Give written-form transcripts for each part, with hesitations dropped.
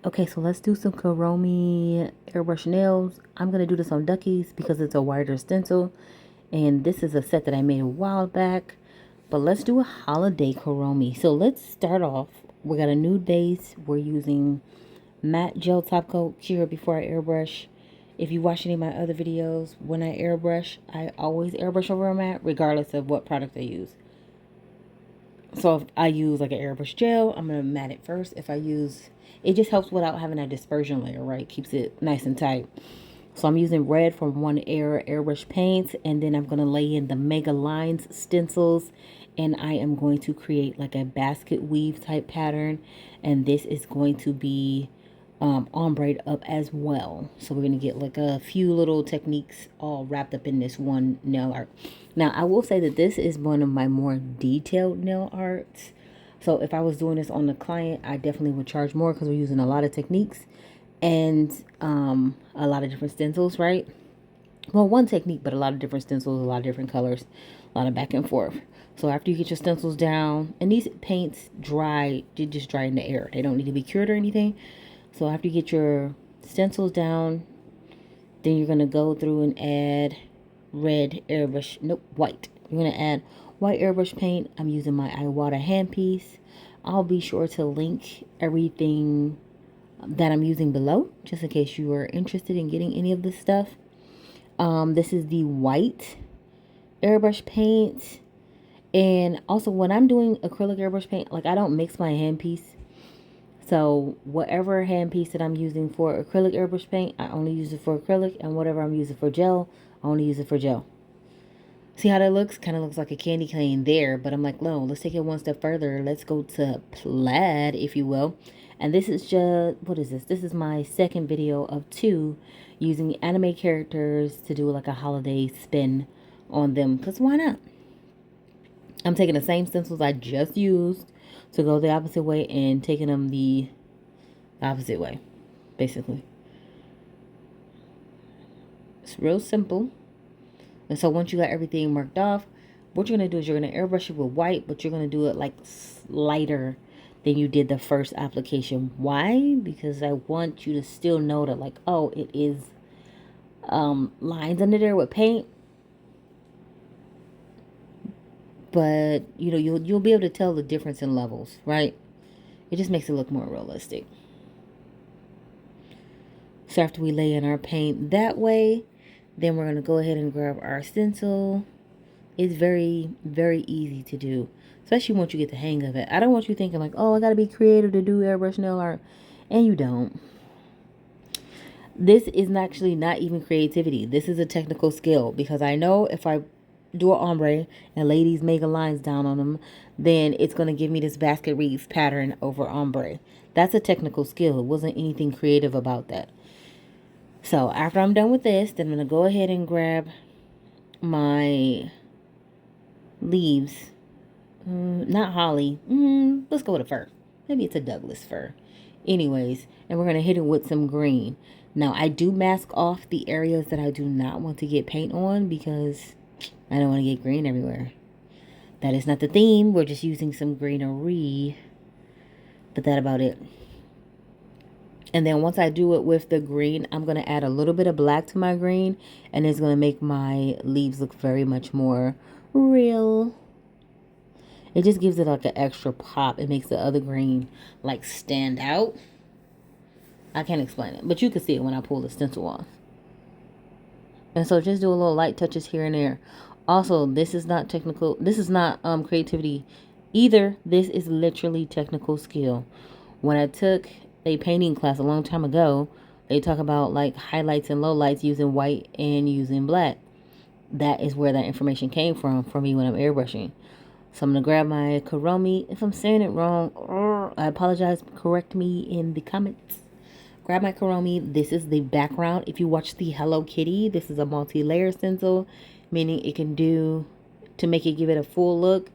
Okay, so let's do some Kuromi Airbrush nails. I'm going to do this on duckies because it's a wider stencil. And this is a set that I made a while back. But let's do a holiday Kuromi. So let's start off. We got a nude base. We're using matte gel top coat cure before I airbrush. If you watch any of my other videos, when I airbrush, I always airbrush over a matte regardless of what product I use. So if I use like an airbrush gel, I'm going to mat it first. If I use, it just helps without having that dispersion layer, right? Keeps it nice and tight. So I'm using red from One Air airbrush paints, and then I'm going to lay in the Mega Lines stencils, and I am going to create like a basket weave type pattern, and this is going to be ombre up as well. So we're going to get like a few little techniques all wrapped up in this one nail art. Now I will say that this is one of my more detailed nail arts. So if I was doing this on the client, I definitely would charge more because we're using a lot of techniques and a lot of different stencils, right? Well, one technique, but a lot of different stencils, a lot of different colors, a lot of back and forth. So after you get your stencils down, and these paints dry, they just dry in the air. They don't need to be cured or anything. So after you get your stencils down, then you're going to go through and add red airbrush, white. You're going to add white airbrush paint. I'm using my Iwata handpiece. I'll be sure to link everything that I'm using below, just in case you are interested in getting any of this stuff. This is the white airbrush paint. And also when I'm doing acrylic airbrush paint, like I don't mix my handpiece. So whatever handpiece that I'm using for acrylic airbrush paint, I only use it for acrylic, and whatever I'm using for gel, I only use it for gel. See how that looks? Kind of looks like a candy cane there, but I'm like, no, let's take it one step further. Let's go to plaid, if you will. And this is just, what is this? This is my second video of 2 using anime characters to do like a holiday spin on them, because why not? I'm taking the same stencils I just used to go the opposite way and taking them the opposite way, basically. It's real simple. And so once you got everything marked off, what you're going to do is you're going to airbrush it with white, but you're going to do it like lighter than you did the first application. Why? Because I want you to still know that like, oh, it is lines under there with paint. But, you know, you'll be able to tell the difference in levels, right? It just makes it look more realistic. So after we lay in our paint that way, then we're going to go ahead and grab our stencil. It's very, very easy to do, especially once you get the hang of it. I don't want you thinking like, oh, I got to be creative to do airbrush nail art. And you don't. This is actually not even creativity. This is a technical skill, because I know if I do an ombre and lay these mega lines down on them, then it's going to give me this Basketweave pattern over ombre. That's a technical skill. It wasn't anything creative about that. So after I'm done with this, then I'm going to go ahead and grab my leaves. Not holly. Let's go with a fir. Maybe it's a Douglas fir. Anyways, and we're going to hit it with some green. Now, I do mask off the areas that I do not want to get paint on because I don't want to get green everywhere. That is not the theme. We're just using some greenery. But that's about it. And then once I do it with the green, I'm going to add a little bit of black to my green. And it's going to make my leaves look very much more real. It just gives it like an extra pop. It makes the other green like stand out. I can't explain it, but you can see it when I pull the stencil off. And so just do a little light touches here and there. Also, this is not technical. This is not creativity either. This is literally technical skill. When I took a painting class a long time ago, they talk about like highlights and lowlights using white and using black. That is where that information came from for me when I'm airbrushing. So I'm going to grab my Kuromi. If I'm saying it wrong, I apologize. Correct me in the comments. Grab my Kuromi. This is the background. If you watch the Hello Kitty, this is a multi-layer stencil, meaning it can do, to make it give it a full look,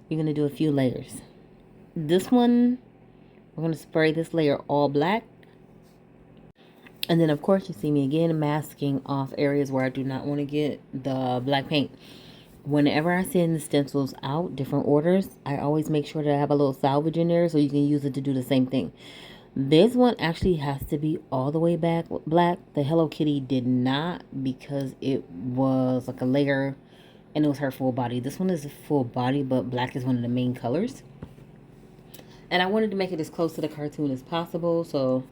you're going to do a few layers. This one, we're going to spray this layer all black. And then, of course, you see me again masking off areas where I do not want to get the black paint. Whenever I send stencils out, different orders, I always make sure that I have a little salvage in there so you can use it to do the same thing. This one actually has to be all the way back black. The Hello Kitty did not, because it was like a layer and it was her full body. This one is a full body, but black is one of the main colors. And I wanted to make it as close to the cartoon as possible, so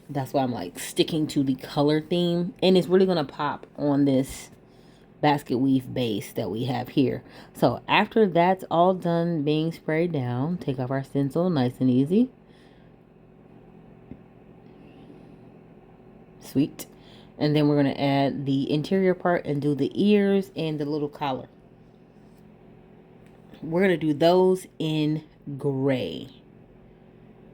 that's why I'm like sticking to the color theme. And it's really going to pop on this Basketweave base that we have here. So after that's all done being sprayed down, take off our stencil, nice and easy. Sweet. And then we're going to add the interior part and do the ears and the little collar. We're going to do those in gray.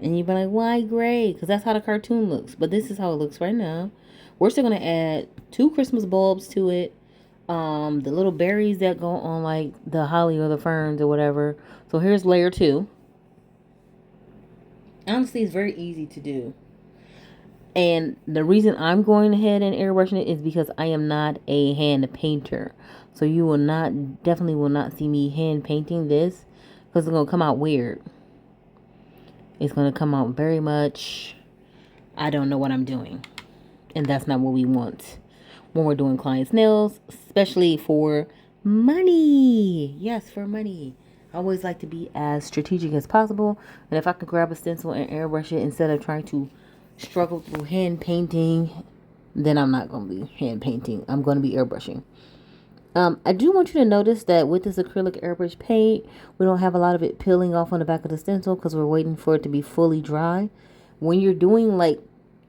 And you'd be like, why gray? Because that's how the cartoon looks. But this is how it looks right now. We're still going to add 2 Christmas bulbs to it. The little berries that go on like the holly or the ferns or whatever. So here's layer 2. Honestly, it's very easy to do. And the reason I'm going ahead and airbrushing it is because I am not a hand painter. So you will not, definitely will not see me hand painting this, because it's going to come out weird. It's going to come out very much, I don't know what I'm doing. And that's not what we want when we're doing clients' nails, especially for money. Yes, for money. I always like to be as strategic as possible. And if I could grab a stencil and airbrush it instead of trying to struggle through hand painting, then I'm not going to be hand painting. I'm going to be airbrushing. I do want you to notice that with this acrylic airbrush paint, we don't have a lot of it peeling off on the back of the stencil because we're waiting for it to be fully dry. When you're doing like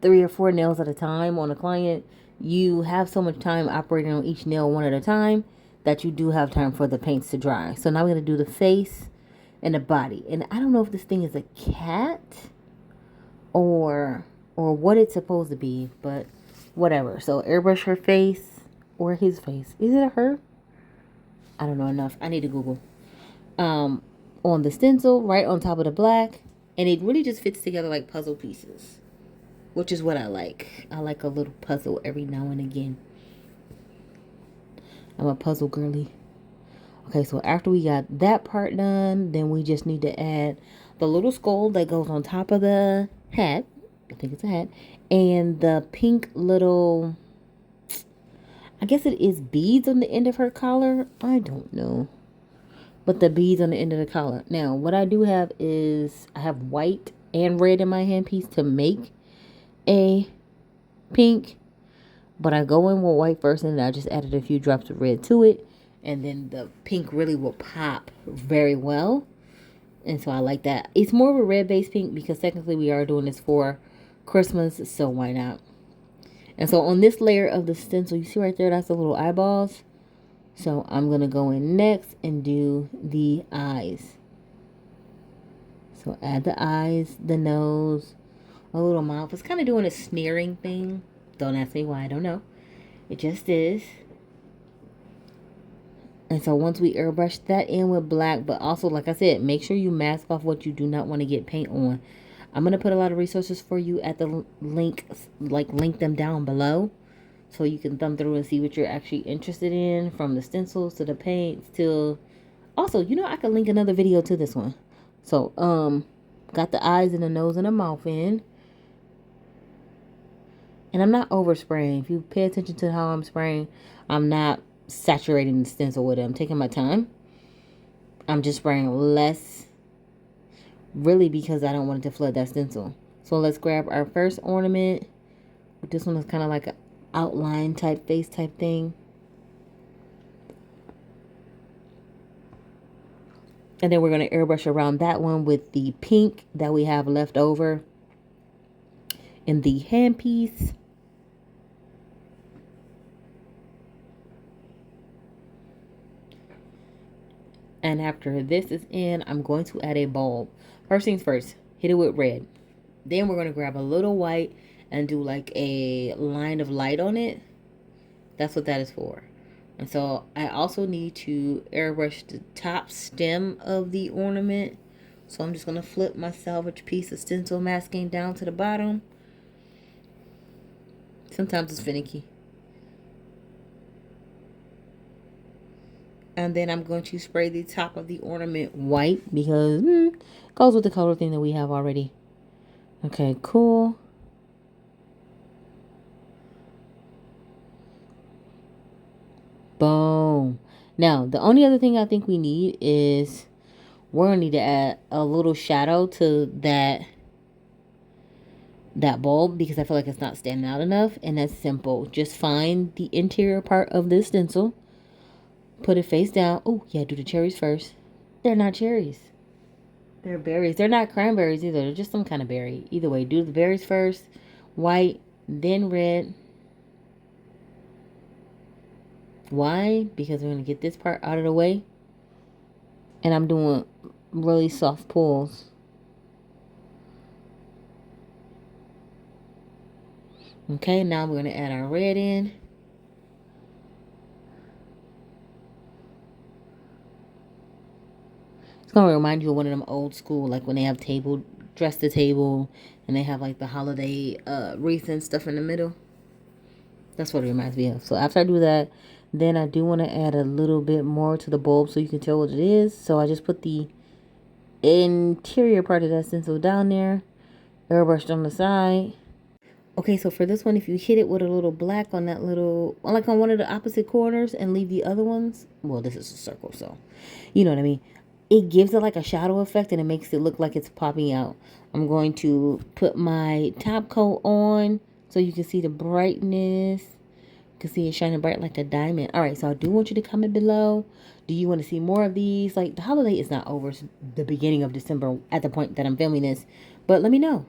3 or 4 nails at a time on a client, you have so much time operating on each nail one at a time that you do have time for the paints to dry. So now we're going to do the face and the body. And I don't know if this thing is a cat or what it's supposed to be, but whatever. So airbrush her face or his face. Is it a her? I don't know enough. I need to Google. On the stencil, right on top of the black, and it really just fits together like puzzle pieces, which is what I like. I like a little puzzle every now and again. I'm a puzzle girly. Okay, so after we got that part done, then we just need to add the little skull that goes on top of the hat. I think it's a hat. And the pink little, I guess it is beads on the end of her collar. I don't know. But the beads on the end of the collar. Now, what I do have is I have white and red in my handpiece to make a pink. But I go in with white first, and I just added a few drops of red to it. And then the pink really will pop very well. And so I like that. It's more of a red-based pink because technically we are doing this for Christmas, so why not? And so on this layer of the stencil, you see right there, that's the little eyeballs. So I'm going to go in next and do the eyes. So add the eyes, the nose, a little mouth. It's kind of doing a sneering thing. Don't ask me why, I don't know. It just is. And so once we airbrush that in with black, but also, like I said, make sure you mask off what you do not want to get paint on. I'm going to put a lot of resources for you at the link, link them down below. So you can thumb through and see what you're actually interested in, from the stencils to the paints to... Also, you know, I can link another video to this one. So, got the eyes and the nose and the mouth in. And I'm not overspraying. If you pay attention to how I'm spraying, I'm not saturating the stencil with it. I'm taking my time. I'm just spraying less, really, because I don't want it to flood that stencil. So let's grab our first ornament. This one is kind of like an outline type face type thing. And then we're going to airbrush around that one with the pink that we have left over in the handpiece. And after this is in, I'm going to add a bulb. First things first, hit it with red. Then we're going to grab a little white and do like a line of light on it. That's what that is for. And so I also need to airbrush the top stem of the ornament. So I'm just going to flip my salvage piece of stencil masking down to the bottom. Sometimes it's finicky. And then I'm going to spray the top of the ornament white because it goes with the color thing that we have already. Okay, cool. Boom. Now, the only other thing I think we need is we're going to need to add a little shadow to that bulb because I feel like it's not standing out enough. And that's simple. Just find the interior part of this stencil. Put it face down. Oh, yeah, do the cherries first. They're not cherries. They're berries. They're not cranberries either. They're just some kind of berry. Either way, do the berries first. White, then red. Why? Because we're going to get this part out of the way. And I'm doing really soft pulls. Okay, now we're going to add our red in. It's going to remind you of one of them old school, like when they have table, dress the table, and they have like the holiday wreath and stuff in the middle. That's what it reminds me of. So after I do that, then I do want to add a little bit more to the bulb so you can tell what it is. So I just put the interior part of that stencil down there, airbrushed on the side. Okay, so for this one, if you hit it with a little black on that little, like on one of the opposite corners and leave the other ones, well, this is a circle, so you know what I mean. It gives it like a shadow effect and it makes it look like it's popping out. I'm going to put my top coat on so you can see the brightness. You can see it shining bright like a diamond. All right, so I do want you to comment below. Do you want to see more of these? Like, the holiday is not over. It's the beginning of December at the point that I'm filming this. But let me know.